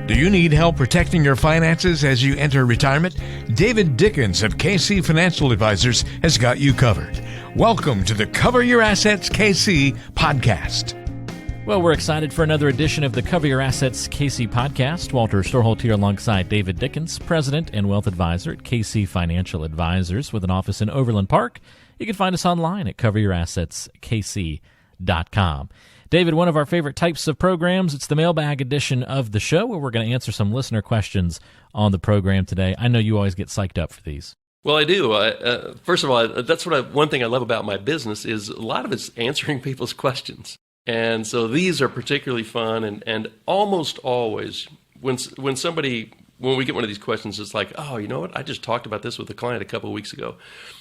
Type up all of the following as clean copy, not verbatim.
Do you need help protecting your finances as you enter retirement? David Dickens of KC Financial Advisors has got you covered. Welcome to the Cover Your Assets KC podcast. Well, we're excited for another edition of the Cover Your Assets KC podcast. Walter Storholt here alongside David Dickens, President and Wealth Advisor at KC Financial Advisors with an office in Overland Park. You can find us online at coveryourassetskc.com. David, one of our favorite types of programs, it's the Mailbag edition of the show where we're going to answer some listener questions on the program today. I know you always get psyched up for these. Well, I do. First of all, that's one thing I love about my business is a lot of it's answering people's questions. And so these are particularly fun, and almost always when we get one of these questions, it's like, oh, you know what? I just talked about this with a client a couple of weeks ago.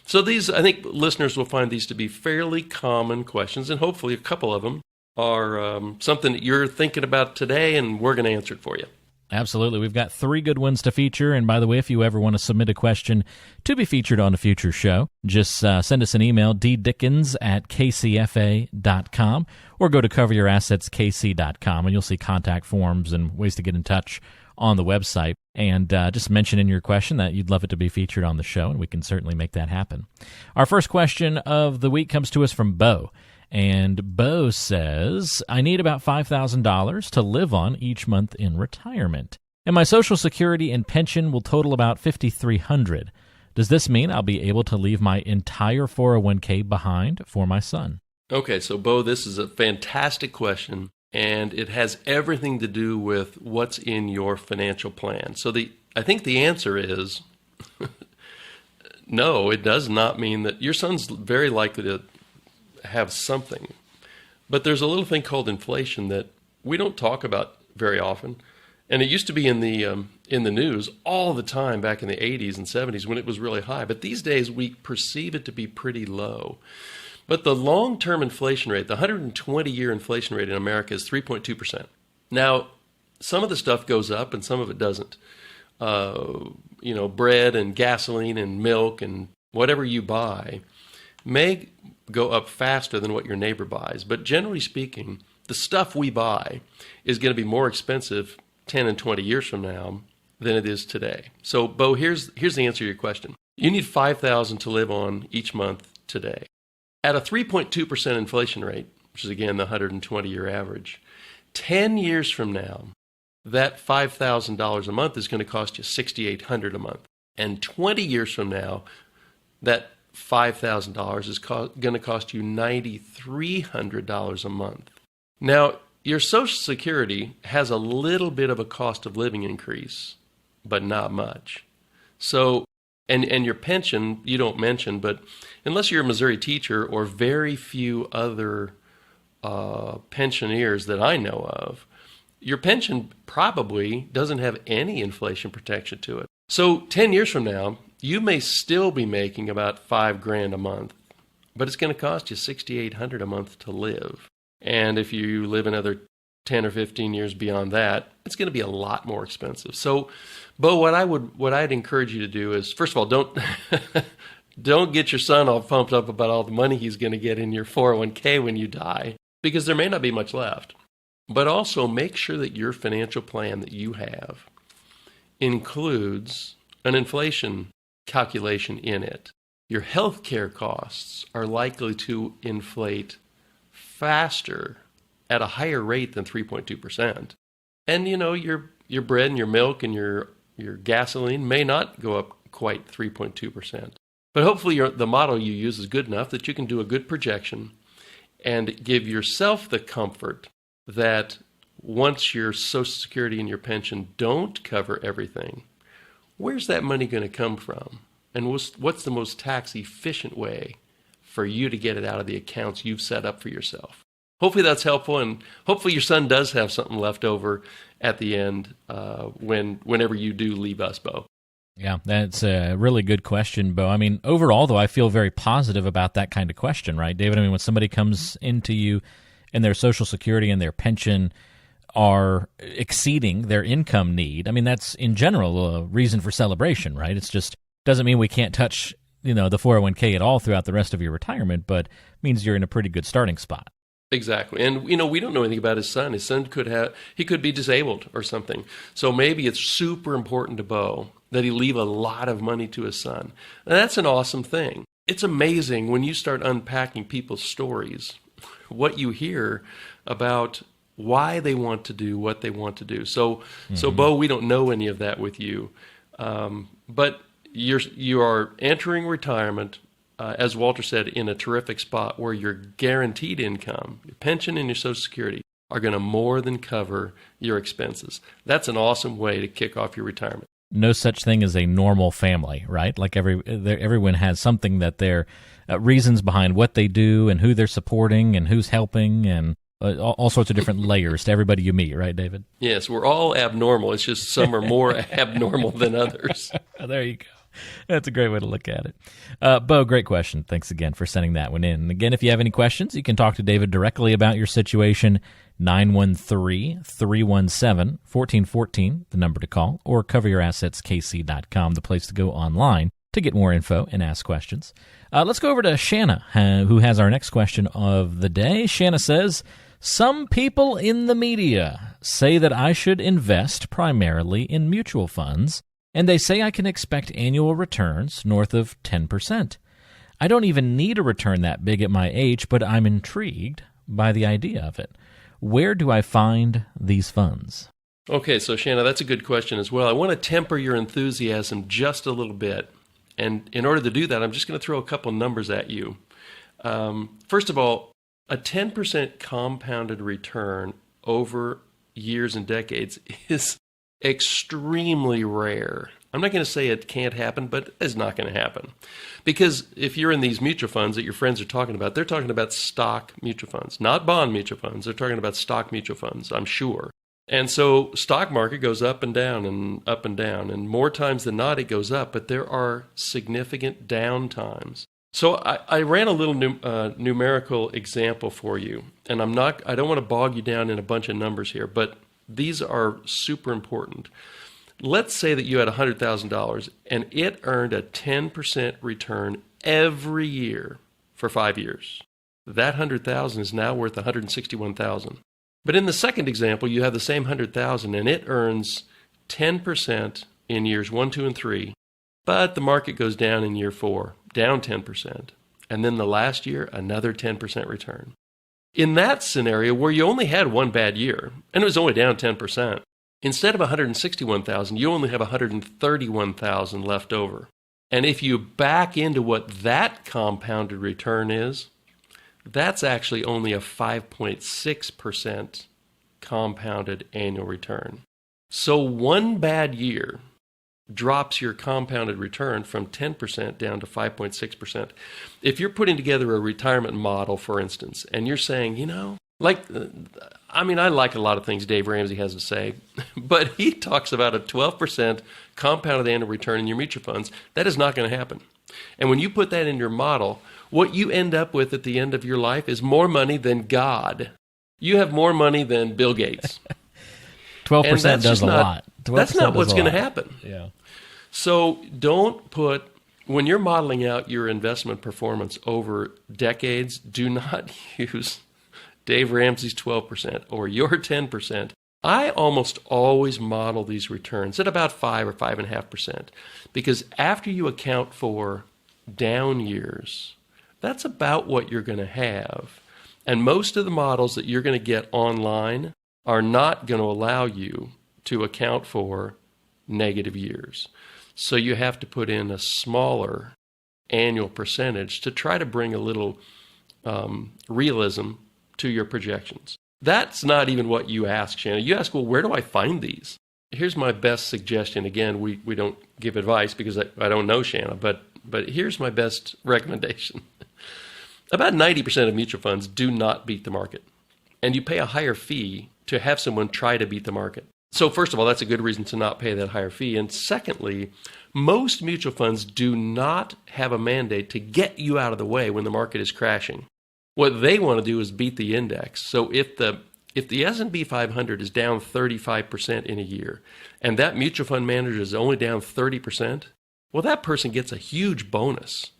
So these, I think listeners will find these to be fairly common questions, and hopefully a couple of them are something that you're thinking about today, and we're going to answer it for you. Absolutely. We've got 3 good ones to feature. And by the way, if you ever want to submit a question to be featured on a future show, just send us an email, ddickens@kcfa.com, or go to coveryourassetskc.com, and you'll see contact forms and ways to get in touch on the website. And just mention in your question that you'd love it to be featured on the show, and we can certainly make that happen. Our first question of the week comes to us from Bo. And Bo says, I need about $5,000 to live on each month in retirement, and my Social Security and pension will total about $5,300. Does this mean I'll be able to leave my entire 401k behind for my son? Okay, so Bo, this is a fantastic question, and it has everything to do with what's in your financial plan. So I think the answer is no, it does not mean that your son's very likely to have something. But there's a little thing called inflation that we don't talk about very often. And it used to be in the news all the time back in the 80s and 70s when it was really high. But these days we perceive it to be pretty low. But the long-term inflation rate, the 120-year inflation rate in America is 3.2%. Now, some of the stuff goes up and some of it doesn't. Bread and gasoline and milk and whatever you buy may go up faster than what your neighbor buys. But generally speaking, the stuff we buy is going to be more expensive 10 and 20 years from now than it is today. So, Bo, here's the answer to your question. You need $5,000 to live on each month today. At a 3.2% inflation rate, which is again the 120-year average, 10 years from now, that $5,000 a month is going to cost you $6,800 a month. And 20 years from now, that $5,000 is going to cost you $9,300 a month. Now, your Social Security has a little bit of a cost of living increase, but not much. So, and your pension, you don't mention, but unless you're a Missouri teacher or very few other pensioners that I know of, your pension probably doesn't have any inflation protection to it. So 10 years from now, you may still be making about $5,000 a month, but it's going to cost you $6,800 a month to live. And if you live another 10 or 15 years beyond that, it's going to be a lot more expensive. So, Bo, what I'd encourage you to do is, first of all, don't get your son all pumped up about all the money he's going to get in your 401k when you die, because there may not be much left. But also make sure that your financial plan that you have includes an inflation calculation in it. Your health care costs are likely to inflate faster at a higher rate than 3.2%. And your bread and your milk and your gasoline may not go up quite 3.2%. But hopefully the model you use is good enough that you can do a good projection and give yourself the comfort that once your Social Security and your pension don't cover everything, where's that money going to come from? And what's the most tax-efficient way for you to get it out of the accounts you've set up for yourself? Hopefully that's helpful, and hopefully your son does have something left over at the end whenever you do leave us, Bo. Yeah, that's a really good question, Bo. I mean, overall, though, I feel very positive about that kind of question, right, David? I mean, when somebody comes into you and their Social Security and their pension are exceeding their income need, I mean, that's in general a reason for celebration, right? It's just doesn't mean we can't touch, the 401k at all throughout the rest of your retirement, but means you're in a pretty good starting spot. Exactly. And, we don't know anything about his son. His son he could be disabled or something. So maybe it's super important to Bo that he leave a lot of money to his son. And that's an awesome thing. It's amazing when you start unpacking people's stories, what you hear about why they want to do what they want to do. So Bo, we don't know any of that with you. But you are entering retirement, as Walter said, in a terrific spot where your guaranteed income, your pension and your Social Security, are going to more than cover your expenses. That's an awesome way to kick off your retirement. No such thing as a normal family, right? Like everyone has something that their reasons behind what they do and who they're supporting and who's helping and all sorts of different layers to everybody you meet, right, David? Yes, we're all abnormal. It's just some are more abnormal than others. There you go. That's a great way to look at it. Bo, great question. Thanks again for sending that one in. And again, if you have any questions, you can talk to David directly about your situation, 913-317-1414, the number to call, or coveryourassetskc.com, the place to go online to get more info and ask questions. Let's go over to Shanna, who has our next question of the day. Shanna says, some people in the media say that I should invest primarily in mutual funds, and they say I can expect annual returns north of 10%. I don't even need a return that big at my age, but I'm intrigued by the idea of it. Where do I find these funds? Okay, so Shanna, that's a good question as well. I want to temper your enthusiasm just a little bit. And in order to do that, I'm just going to throw a couple numbers at you. First of all, a 10% compounded return over years and decades is extremely rare. I'm not going to say it can't happen, but it's not going to happen. Because if you're in these mutual funds that your friends are talking about, they're talking about stock mutual funds, not bond mutual funds. They're talking about stock mutual funds, I'm sure. And so stock market goes up and down and up and down. And more times than not, it goes up, but there are significant down times. So I ran a little numerical example for you. And I don't want to bog you down in a bunch of numbers here, but these are super important. Let's say that you had $100,000 and it earned a 10% return every year for 5 years. That $100,000 is now worth $161,000. But in the second example, you have the same $100,000 and it earns 10% in years 1, 2, and 3, but the market goes down in year 4, down 10%. And then the last year, another 10% return. In that scenario where you only had one bad year and it was only down 10%, instead of $161,000, you only have $131,000 left over. And if you back into what that compounded return is, that's actually only a 5.6% compounded annual return. So one bad year drops your compounded return from 10% down to 5.6%. If you're putting together a retirement model, for instance, and you're saying, I like a lot of things Dave Ramsey has to say, but he talks about a 12% compounded annual return in your mutual funds. That is not going to happen. And when you put that in your model, what you end up with at the end of your life is more money than God. You have more money than Bill Gates. 12% does a lot. That's not what's going to happen. Yeah. So when you're modeling out your investment performance over decades, do not use Dave Ramsey's 12% or your 10%. I almost always model these returns at about 5 or 5.5%, because after you account for down years, that's about what you're going to have. And most of the models that you're going to get online are not going to allow you to account for negative years. So you have to put in a smaller annual percentage to try to bring a little realism to your projections. That's not even what you ask, Shanna. You ask, well, where do I find these? Here's my best suggestion. Again, we don't give advice because I don't know Shanna, but here's my best recommendation. About 90% of mutual funds do not beat the market, and you pay a higher fee to have someone try to beat the market. So first of all, that's a good reason to not pay that higher fee. And secondly, most mutual funds do not have a mandate to get you out of the way when the market is crashing. What they want to do is beat the index. So if the S&P 500 is down 35% in a year, and that mutual fund manager is only down 30%, well, that person gets a huge bonus.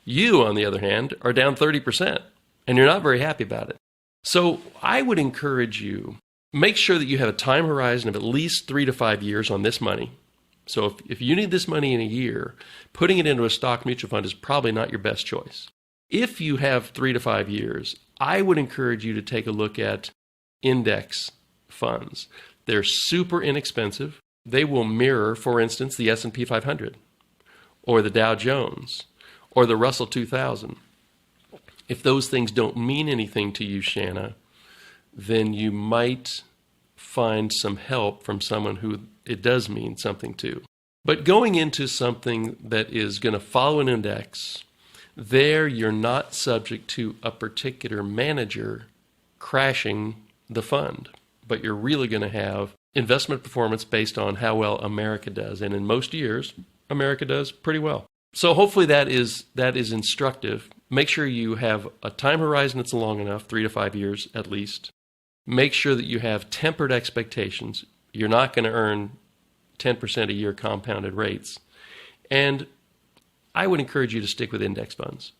You, on the other hand, are down 30%, and you're not very happy about it. So I would encourage you, make sure that you have a time horizon of at least 3 to 5 years on this money. So if you need this money in a year, putting it into a stock mutual fund is probably not your best choice. If you have 3 to 5 years, I would encourage you to take a look at index funds. They're super inexpensive. They will mirror, for instance, the S&P 500 or the Dow Jones or the Russell 2000. If those things don't mean anything to you, Shanna, then you might find some help from someone who it does mean something to. But going into something that is going to follow an index, there you're not subject to a particular manager crashing the fund, but you're really going to have investment performance based on how well America does. And in most years, America does pretty well. So hopefully that is instructive. Make sure you have a time horizon that's long enough, 3 to 5 years at least. Make sure that you have tempered expectations. You're not going to earn 10% a year compounded rates. And I would encourage you to stick with index funds.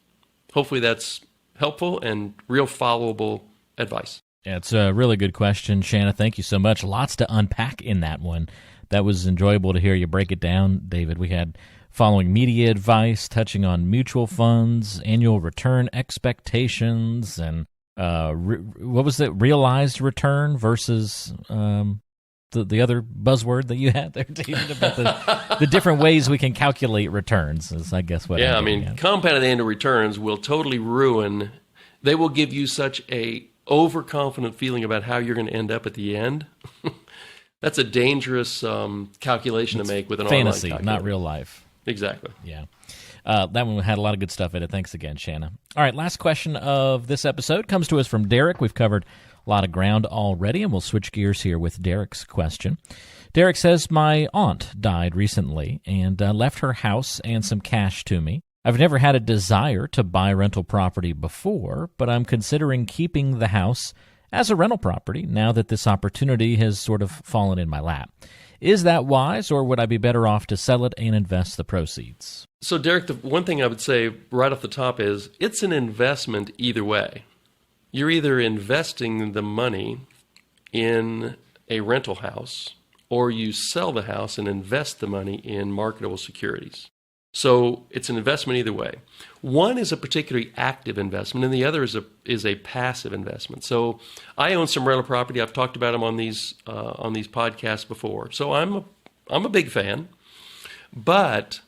Hopefully that's helpful and real followable advice. Yeah, it's a really good question, Shanna. Thank you so much. Lots to unpack in that one. That was enjoyable to hear you break it down, David. We had following media advice, touching on mutual funds, annual return expectations, and what was it? Realized return versus the other buzzword that you had there, David, about the different ways we can calculate returns. Is I guess what. Yeah, I mean, compounded annual returns will totally ruin. They will give you such a overconfident feeling about how you're going to end up at the end. That's a dangerous calculation to make with an fantasy, online calculator. not real life. Exactly. Yeah. That one had a lot of good stuff in it. Thanks again, Shanna. All right, last question of this episode comes to us from Derek. We've covered a lot of ground already, and we'll switch gears here with Derek's question. Derek says, my aunt died recently and left her house and some cash to me. I've never had a desire to buy rental property before, but I'm considering keeping the house as a rental property now that this opportunity has sort of fallen in my lap. Is that wise, or would I be better off to sell it and invest the proceeds? So, Derek, the one thing I would say right off the top is it's an investment either way. You're either investing the money in a rental house, or you sell the house and invest the money in marketable securities. So it's an investment either way. One is a particularly active investment, and the other is a passive investment. So I own some rental property. I've talked about them on these podcasts before. So I'm a big fan. But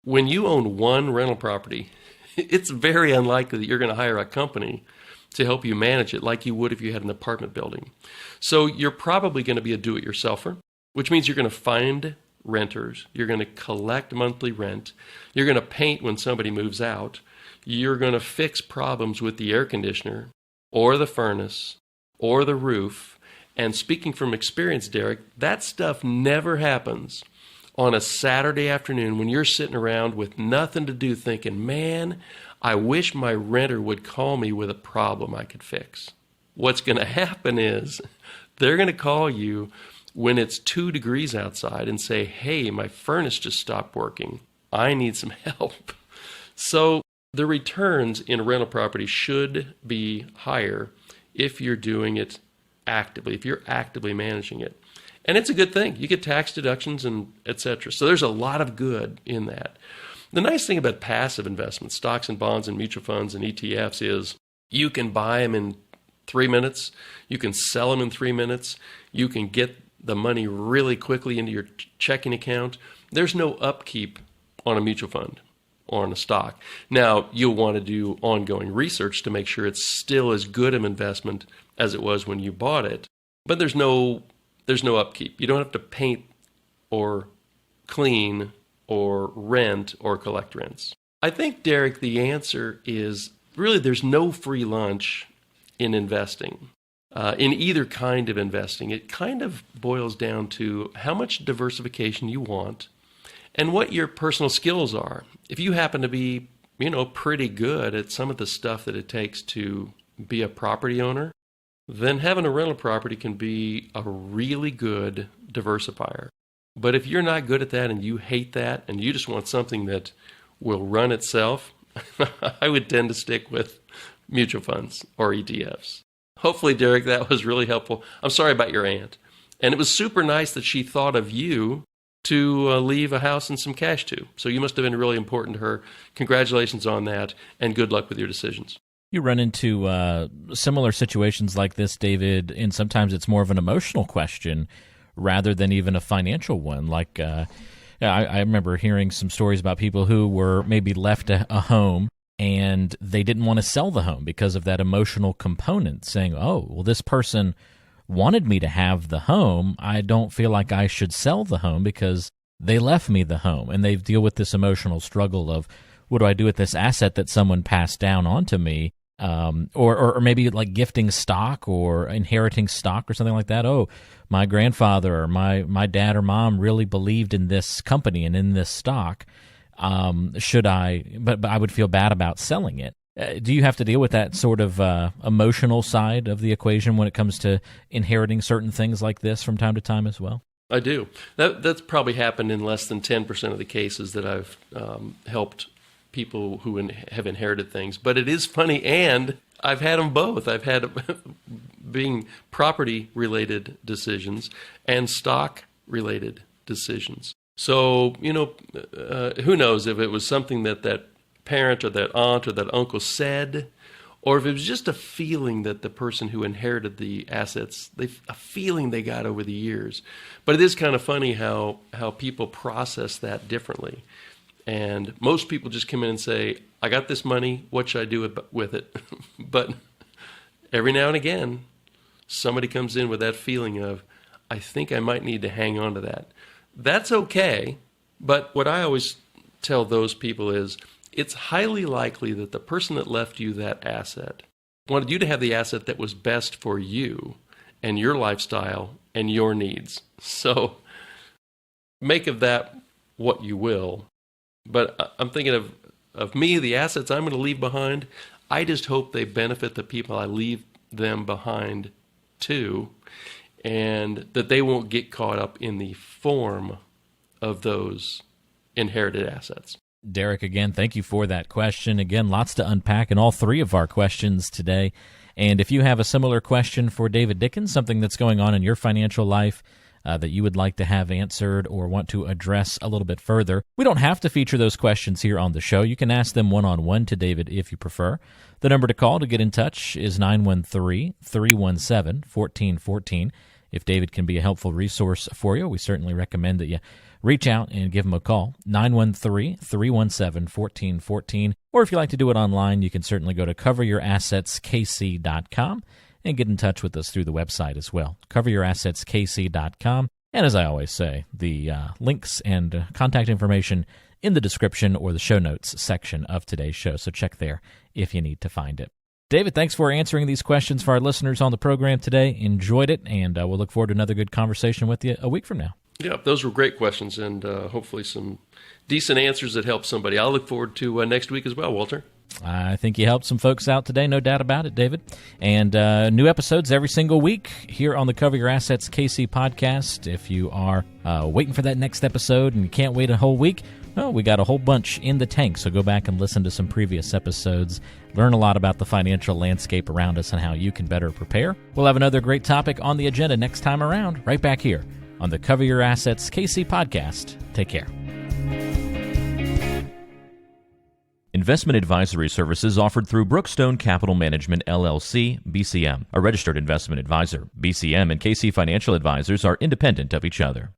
when you own one rental property, it's very unlikely that you're going to hire a company to help you manage it like you would if you had an apartment building. So you're probably going to be a do-it-yourselfer, which means you're going to find renters, you're going to collect monthly rent, you're going to paint when somebody moves out, you're going to fix problems with the air conditioner or the furnace or the roof. And speaking from experience, Derek, that stuff never happens on a Saturday afternoon when you're sitting around with nothing to do thinking, man, I wish my renter would call me with a problem I could fix. What's going to happen is they're going to call you when it's 2 degrees outside and say, hey, my furnace just stopped working. I need some help. So the returns in a rental property should be higher if you're doing it actively, if you're actively managing it. And it's a good thing. You get tax deductions and et cetera. So there's a lot of good in that. The nice thing about passive investments, stocks and bonds and mutual funds and ETFs, is you can buy them in 3 minutes. You can sell them in 3 minutes. You can get the money really quickly into your checking account. There's no upkeep on a mutual fund or on a stock. Now, you'll want to do ongoing research to make sure it's still as good an investment as it was when you bought it. But there's no upkeep. You don't have to paint or clean or rent or collect rents. I think, Derek, the answer is really there's no free lunch in investing. In either kind of investing, it kind of boils down to how much diversification you want and what your personal skills are. If you happen to be, pretty good at some of the stuff that it takes to be a property owner, then having a rental property can be a really good diversifier. But if you're not good at that and you hate that and you just want something that will run itself, I would tend to stick with mutual funds or ETFs. Hopefully, Derek, that was really helpful. I'm sorry about your aunt. And it was super nice that she thought of you to leave a house and some cash to. So you must have been really important to her. Congratulations on that, and good luck with your decisions. You run into similar situations like this, David, and sometimes it's more of an emotional question rather than even a financial one. Like I remember hearing some stories about people who were maybe left a home and they didn't want to sell the home because of that emotional component, saying, oh, well, this person wanted me to have the home. I don't feel like I should sell the home because they left me the home. And they deal with this emotional struggle of, what do I do with this asset that someone passed down onto me? Or maybe like gifting stock or inheriting stock or something like that. Oh, my grandfather or my dad or mom really believed in this company and in this stock. Should I? But I would feel bad about selling it. Do you have to deal with that sort of emotional side of the equation when it comes to inheriting certain things like this from time to time as well? I do. That's probably happened in less than 10% of the cases that I've helped people who have inherited things. But it is funny, and I've had them both. I've had being property-related decisions and stock-related decisions. So, who knows if it was something that parent or that aunt or that uncle said, or if it was just a feeling that the person who inherited the assets, a feeling they got over the years. But it is kind of funny how people process that differently. And most people just come in and say, I got this money, what should I do with it? But every now and again, somebody comes in with that feeling of, I think I might need to hang on to that. That's okay, but what I always tell those people is, it's highly likely that the person that left you that asset wanted you to have the asset that was best for you and your lifestyle and your needs. So make of that what you will. But I'm thinking of me, the assets I'm going to leave behind. I just hope they benefit the people I leave them behind to, and that they won't get caught up in the form of those inherited assets. Derek, again, thank you for that question. Again, lots to unpack in all three of our questions today. And if you have a similar question for David Dickens, something that's going on in your financial life that you would like to have answered or want to address a little bit further, we don't have to feature those questions here on the show. You can ask them one-on-one to David if you prefer. The number to call to get in touch is 913-317-1414. If David can be a helpful resource for you, we certainly recommend that you reach out and give him a call, 913-317-1414. Or if you like to do it online, you can certainly go to coveryourassetskc.com and get in touch with us through the website as well, coveryourassetskc.com. And as I always say, the links and contact information in the description or the show notes section of today's show, so check there if you need to find it. David, thanks for answering these questions for our listeners on the program today. Enjoyed it, and we'll look forward to another good conversation with you a week from now. Yeah, those were great questions, and hopefully some decent answers that help somebody. I'll look forward to next week as well, Walter. I think you helped some folks out today, no doubt about it, David. And new episodes every single week here on the Cover Your Assets KC podcast. If you are waiting for that next episode and you can't wait a whole week, well, we got a whole bunch in the tank, so go back and listen to some previous episodes. Learn a lot about the financial landscape around us and how you can better prepare. We'll have another great topic on the agenda next time around, right back here on the Cover Your Assets KC podcast. Take care. Investment advisory services offered through Brookstone Capital Management, LLC, BCM, a registered investment advisor. BCM and KC Financial Advisors are independent of each other.